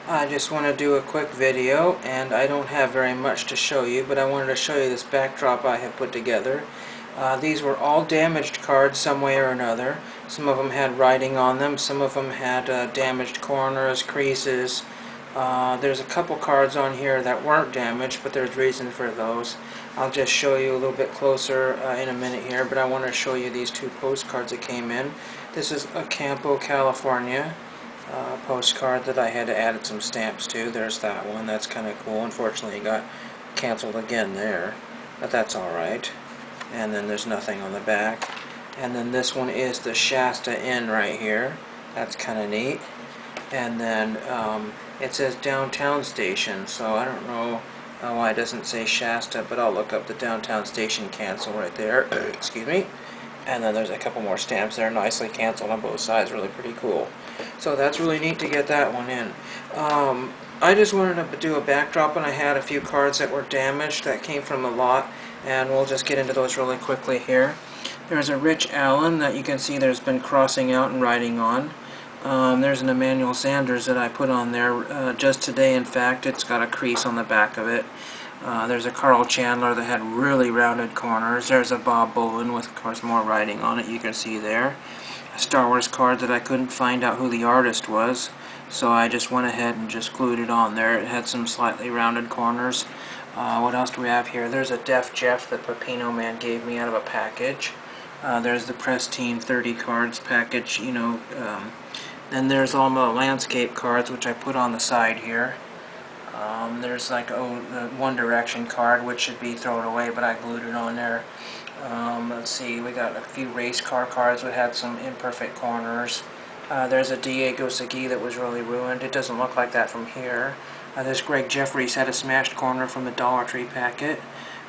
I just want to do a quick video, and I don't have very much to show you, but I wanted to show you this backdrop I have put together. These were all damaged cards some way or another. Some of them had writing on them, some of them had damaged corners, creases. There's a couple cards on here that weren't damaged, but there's reason for those. I'll just show you a little bit closer in a minute here, but I want to show you these two postcards that came in. This is a Campo, California postcard that I had to add some stamps to. There's that one. That's kind of cool. Unfortunately, it got canceled again there, but that's alright. And then there's nothing on the back. And then this one is the Shasta Inn right here. That's kind of neat. And then it says Downtown Station, so I don't know why it doesn't say Shasta, but I'll look up the Downtown Station cancel right there. Excuse me. And then there's a couple more stamps there, nicely canceled on both sides, really pretty cool. So that's really neat to get that one in. I just wanted to do a backdrop, and I had a few cards that were damaged that came from the lot, and we'll just get into those really quickly here. There's a Rich Allen that you can see there's been crossing out and writing on. There's an Emmanuel Sanders that I put on there just today. In fact, it's got a crease on the back of it. There's a Carl Chandler that had really rounded corners. There's a Bob Bolin with, of course, more writing on it, you can see there. A Star Wars card that I couldn't find out who the artist was, so I just went ahead and just glued it on there. It had some slightly rounded corners. What else do we have here? There's a Def Jeff that Pepino Man gave me out of a package. There's the Press Team 30 cards package, you know. Then there's all my landscape cards, which I put on the side here. There's like the One Direction card, which should be thrown away, but I glued it on there. Let's see, we got a few race car cards that had some imperfect corners. There's a Diego Segui that was really ruined. It doesn't look like that from here. This Greg Jeffries had a smashed corner from the Dollar Tree packet.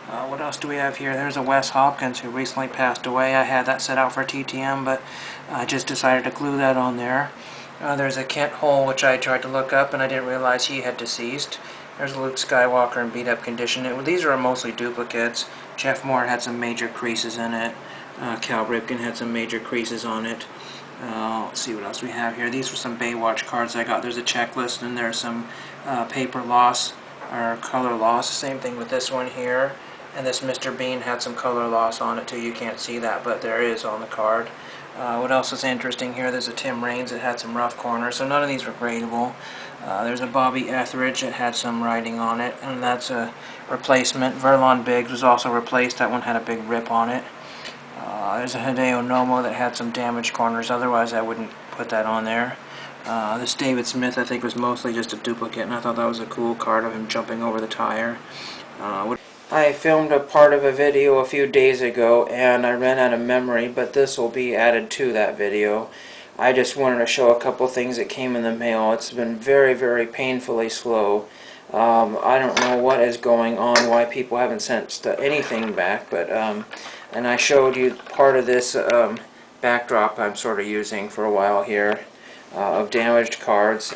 What else do we have here? There's a Wes Hopkins who recently passed away. I had that set out for TTM, but I just decided to glue that on there. There's a Kent Hole, which I tried to look up, and I didn't realize he had deceased. There's Luke Skywalker in beat-up condition. These are mostly duplicates. Jeff Moore had some major creases in it. Cal Ripken had some major creases on it. Let's see what else we have here. These were some Baywatch cards I got. There's a checklist, and there's some paper loss, or color loss. Same thing with this one here. And this Mr. Bean had some color loss on it too. You can't see that, but there is on the card. What else is interesting here? There's a Tim Raines that had some rough corners, so none of these were gradable. There's a Bobby Etheridge that had some writing on it, and that's a replacement. Verlon Biggs was also replaced. That one had a big rip on it. There's a Hideo Nomo that had some damaged corners. Otherwise, I wouldn't put that on there. This David Smith, I think, was mostly just a duplicate, and I thought that was a cool card of him jumping over the tire. I filmed a part of a video a few days ago, and I ran out of memory, but this will be added to that video. I just wanted to show a couple things that came in the mail. It's been very, very painfully slow. I don't know what is going on, why people haven't sent anything back, but and I showed you part of this backdrop I'm sort of using for a while here of damaged cards.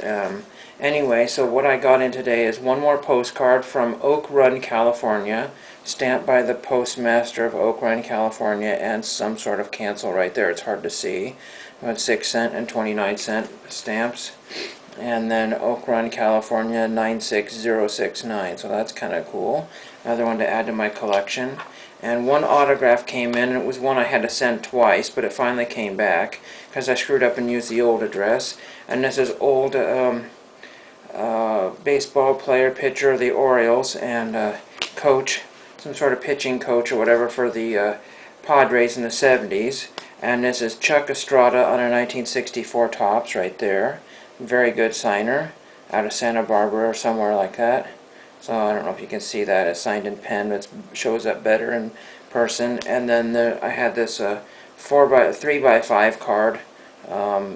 Anyway, so what I got in today is one more postcard from Oak Run, California, stamped by the postmaster of Oak Run, California, and some sort of cancel right there. It's hard to see. About 6-cent and 29-cent stamps. And then Oak Run, California, 96069. So that's kind of cool. Another one to add to my collection. And one autograph came in, and it was one I had to send twice, but it finally came back because I screwed up and used the old address. And this is old baseball player, pitcher of the Orioles, and coach, some sort of pitching coach or whatever for the Padres in the 70s. And this is Chuck Estrada on a 1964 Topps right there. Very good signer out of Santa Barbara or somewhere like that. So I don't know if you can see that. It's signed in pen. It shows up better in person. And then I had this 3x5 card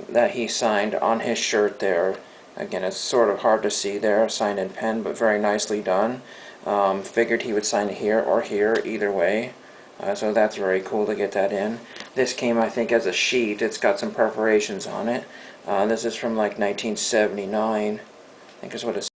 that he signed on his shirt there. Again, it's sort of hard to see there, signed in pen, but very nicely done. Figured he would sign it here or here, either way. So that's very cool to get that in. This came, I think, as a sheet. It's got some perforations on it. This is from like 1979, I think is what it's